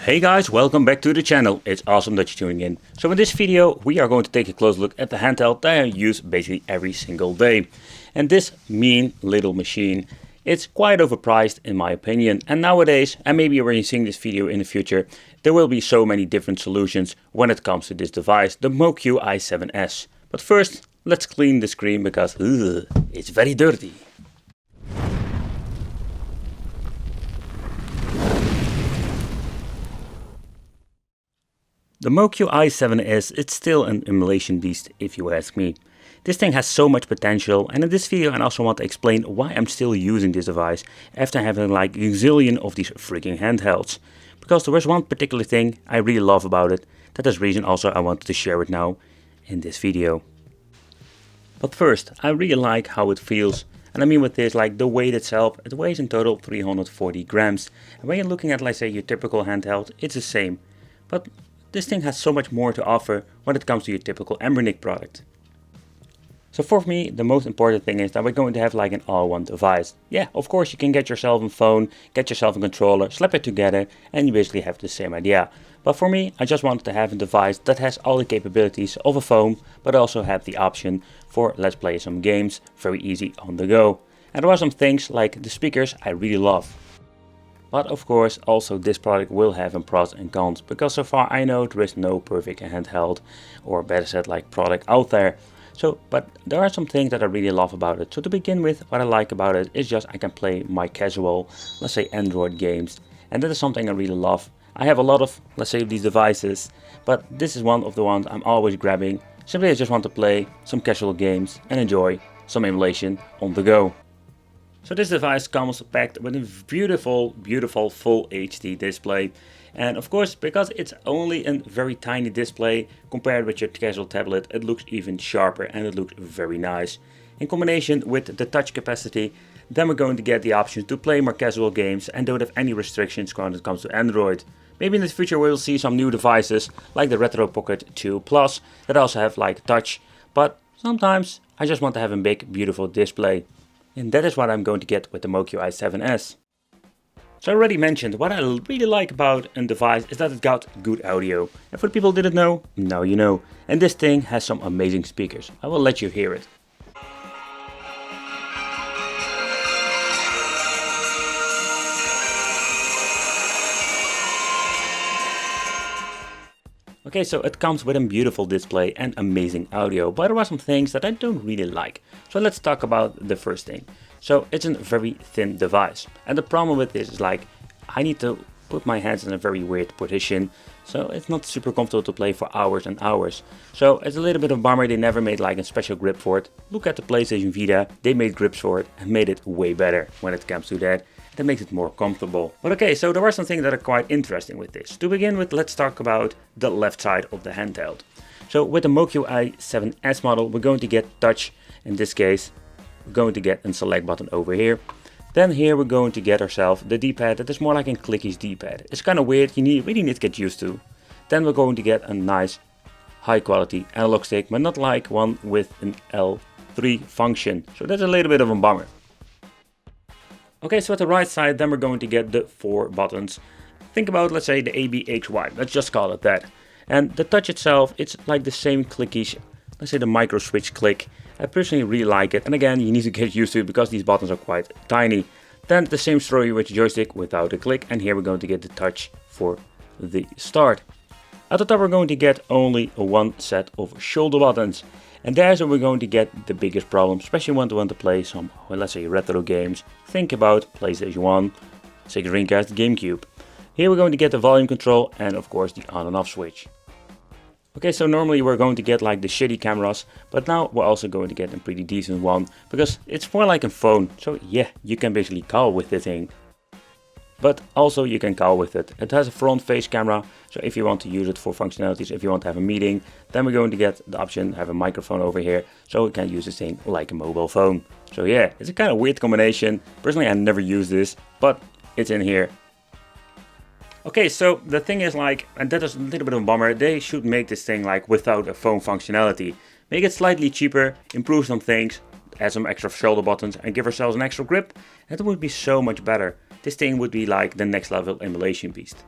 Hey guys, welcome back to the channel. It's awesome that you're tuning in. So in this video we are going to take a close look at the handheld that I use basically every single day. And this mean little machine, it's quite overpriced in my opinion. And nowadays, and maybe when you're seeing this video in the future, there will be so many different solutions when it comes to this device, the Moqi i7s. But first, let's clean the screen because it's very dirty. The Moqi i7s, it's still an emulation beast if you ask me. This thing has so much potential, and in this video I also want to explain why I'm still using this device after having like a zillion of these freaking handhelds. Because there was one particular thing I really love about it, that is the reason also I wanted to share it now in this video. But first, I really like how it feels. And I mean with this, like the weight itself, it weighs in total 340 grams. And when you're looking at, let's say, your typical handheld, it's the same. But this thing has so much more to offer when it comes to your typical Anbernice product. So for me, the most important thing is that we're going to have like an all-in-one device. Yeah, of course you can get yourself a phone, get yourself a controller, slap it together, and you basically have the same idea. But for me, I just wanted to have a device that has all the capabilities of a phone, but also have the option for let's play some games very easy on the go. And there are some things like the speakers I really love. But of course also this product will have a pros and cons, because so far I know there is no perfect handheld, or better said like product out there. But there are some things that I really love about it. So to begin with, what I like about it is just I can play my casual, let's say Android games. And that is something I really love. I have a lot of, let's say, these devices, but this is one of the ones I'm always grabbing. Simply I just want to play some casual games and enjoy some emulation on the go. So this device comes packed with a beautiful full HD display. And of course, because it's only a very tiny display compared with your casual tablet, it looks even sharper and it looks very nice. In combination with the touch capacity, then we're going to get the option to play more casual games and don't have any restrictions when it comes to Android. Maybe in the future we will see some new devices like the Retro Pocket 2 Plus that also have like touch, but sometimes I just want to have a big beautiful display. And that is what I'm going to get with the Moqi i7s. So I already mentioned, what I really like about a device is that it got good audio. And for the people who didn't know, now you know. And this thing has some amazing speakers. I will let you hear it. Okay, so it comes with a beautiful display and amazing audio, but there are some things that I don't really like. So let's talk about the first thing. So it's a very thin device, and the problem with this is like I need to put my hands in a very weird position, so it's not super comfortable to play for hours and hours. So it's a little bit of a bummer they never made like a special grip for it. Look at the PlayStation Vita, they made grips for it and made it way better when it comes to that. That makes it more comfortable. But okay, so there are some things that are quite interesting with this. To begin with, let's talk about the left side of the handheld. So with the Moqi i7s model, we're going to get touch. In this case, we're going to get a select button over here. Then here we're going to get ourselves the D-pad that is more like a clickies D-pad. It's kind of weird, you really need to get used to. Then we're going to get a nice high quality analog stick, but not like one with an L3 function. So that's a little bit of a bummer. Okay, so at the right side, then we're going to get the 4 buttons. Think about, let's say, the ABHY, let's just call it that. And the touch itself, it's like the same clickies, let's say the micro switch click. I personally really like it, and again, you need to get used to it because these buttons are quite tiny. Then the same story with the joystick without a click, and here we're going to get the touch for the start. At the top we're going to get only one set of shoulder buttons. And there's where we're going to get the biggest problem, especially when you want to play some, well, let's say retro games. Think about PlayStation 1, Sega Dreamcast, GameCube. Here we're going to get the volume control and of course the on and off switch. Okay, so normally we're going to get like the shitty cameras, but now we're also going to get a pretty decent one, because it's more like a phone. So yeah, you can basically call with the thing. But also you can call with it. It has a front face camera, so if you want to use it for functionalities, if you want to have a meeting, then we're going to get the option have a microphone over here, so we can use this thing like a mobile phone. So yeah, it's a kind of weird combination. Personally I never use this, but it's in here. Okay, so the thing is like, and that is a little bit of a bummer, they should make this thing like without a phone functionality. Make it slightly cheaper, improve some things, add some extra shoulder buttons and give ourselves an extra grip, and it would be so much better. This thing would be like the next level emulation beast.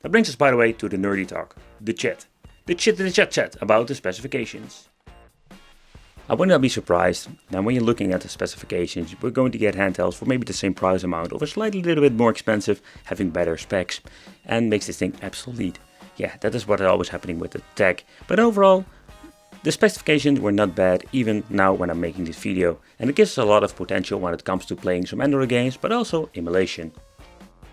That brings us, by the way, to the nerdy talk, the chat. The chit in the chat about the specifications. I would not be surprised that when you're looking at the specifications, we're going to get handhelds for maybe the same price amount or slightly little bit more expensive, having better specs, and makes this thing obsolete. Yeah, that is what is always happening with the tech. But overall, the specifications were not bad, even now when I'm making this video, and it gives us a lot of potential when it comes to playing some Android games, but also emulation.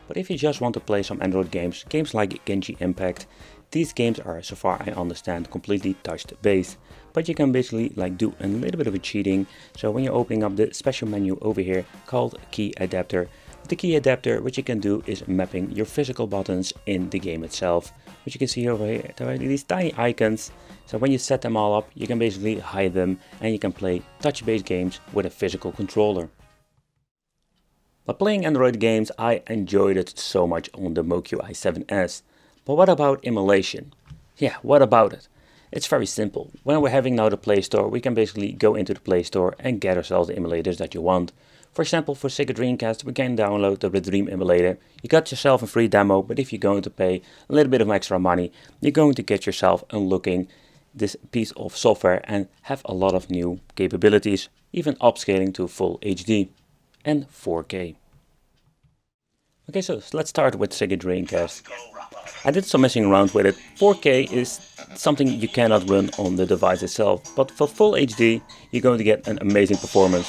But if you just want to play some Android games, games like Genji Impact, these games are, so far I understand, completely touch based. But you can basically do a little bit of a cheating. So when you're opening up the special menu over here called key adapter, with the key adapter what you can do is mapping your physical buttons in the game itself. Which you can see over here, there are these tiny icons. So when you set them all up, you can basically hide them and you can play touch-based games with a physical controller. But playing Android games, I enjoyed it so much on the Moqi i7s. But what about emulation? Yeah, what about it? It's very simple. When we're having now the Playstore, we can basically go into the Playstore and get ourselves the emulators that you want. For example, for Sega Dreamcast, we can download the Dream emulator. You got yourself a free demo, but if you're going to pay a little bit of extra money, you're going to get yourself unlocking this piece of software and have a lot of new capabilities, even upscaling to full HD and 4K. Okay, so let's start with Sega Dreamcast. I did some messing around with it. 4K is something you cannot run on the device itself, but for full HD you're going to get an amazing performance.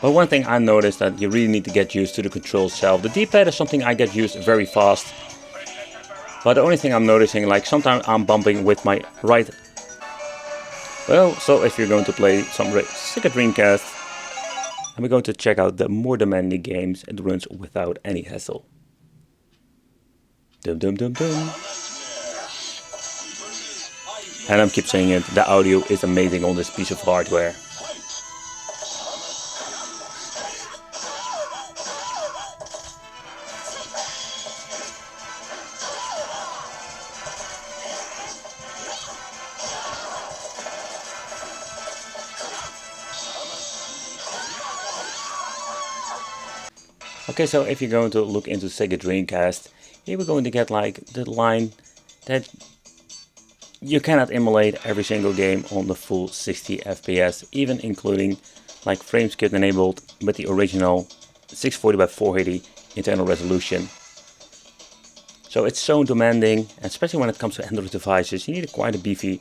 But one thing I noticed that you really need to get used to the controls itself. The D-pad is something I get used very fast. But the only thing I'm noticing, sometimes I'm bumping with my right. Well, so if you're going to play some Sega Dreamcast, and we're going to check out the more demanding games, it runs without any hassle. Dum dum dum dum. And I keep saying it, the audio is amazing on this piece of hardware. Okay, so if you're going to look into Sega Dreamcast, here we're going to get the line that you cannot emulate every single game on the full 60 FPS, even including frame skip enabled with the original 640 by 480 internal resolution. So it's so demanding, especially when it comes to Android devices. You need quite a beefy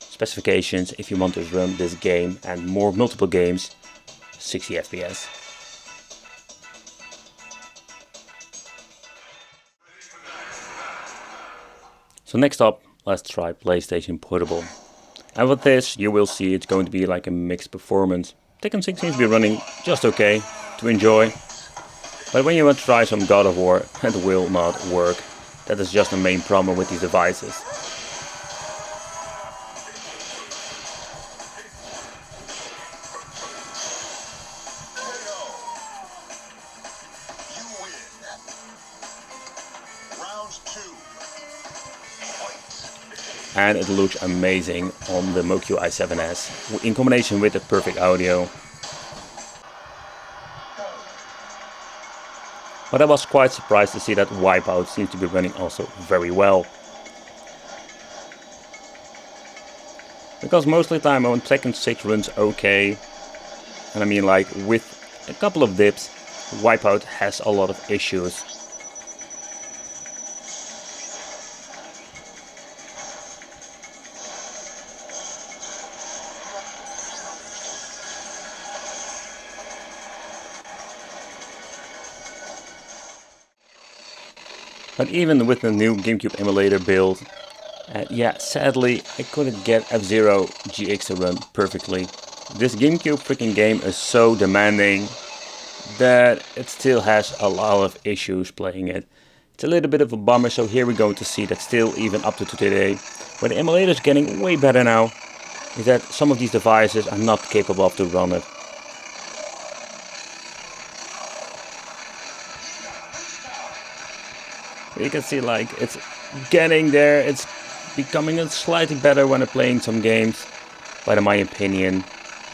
specifications if you want to run this game and multiple games 60 FPS. So next up, let's try PlayStation Portable. And with this, you will see it's going to be a mixed performance. Tekken 6 seems to be running just okay to enjoy. But when you want to try some God of War, it will not work. That is just the main problem with these devices. And it looks amazing on the Moqi i7s in combination with the perfect audio. But I was quite surprised to see that Wipeout seems to be running also very well. Because most of the time on Tekken 6 runs okay. And I mean with a couple of dips, Wipeout has a lot of issues. But even with the new GameCube emulator build, yeah, sadly I couldn't get F-Zero GX to run perfectly. This GameCube freaking game is so demanding that it still has a lot of issues playing it. It's a little bit of a bummer, so here we're going to see that still even up to today, where the emulator is getting way better now, is that some of these devices are not capable of to run it. You can see it's getting there, it's becoming slightly better when I'm playing some games, but in my opinion,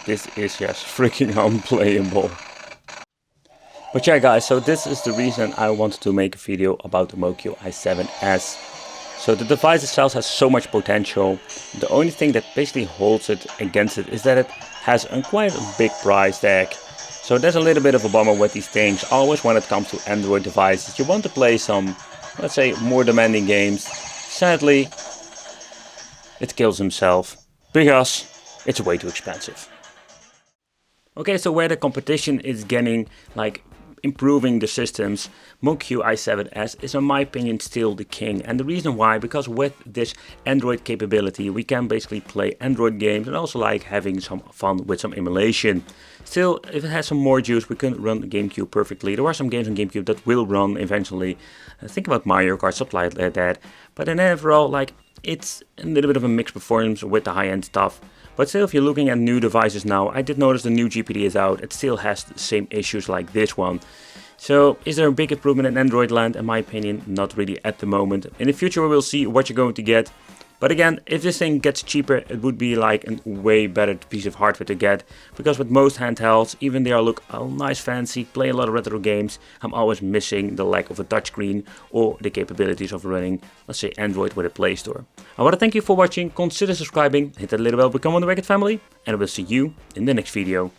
this is just freaking unplayable. But yeah guys, so this is the reason I wanted to make a video about the Moqi i7S. So the device itself has so much potential. The only thing that basically holds it against it is that it has quite a big price tag. So there's a little bit of a bummer with these things. Always when it comes to Android devices, you want to play some, let's say, more demanding games. Sadly, it kills himself because it's way too expensive. Okay, so where the competition is getting like improving the systems, Moqi i7S is in my opinion still the king. And the reason why, because with this Android capability we can basically play Android games and also like having some fun with some emulation. Still, if it has some more juice, we can run GameCube perfectly. There are some games on GameCube that will run eventually. Think about Mario Kart, stuff like that. But in overall, like, it's a little bit of a mixed performance with the high-end stuff. But still, if you're looking at new devices now, I did notice the new GPD is out. It still has the same issues like this one. So is there a big improvement in Android land? In my opinion, not really at the moment. In the future we will see what you're going to get. But again, if this thing gets cheaper, it would be like a way better piece of hardware to get. Because with most handhelds, even they all look nice fancy, play a lot of retro games, I'm always missing the lack of a touchscreen or the capabilities of running, let's say, Android with a Playstore. I want to thank you for watching, consider subscribing, hit that little bell, become one of the Racket family, and I will see you in the next video.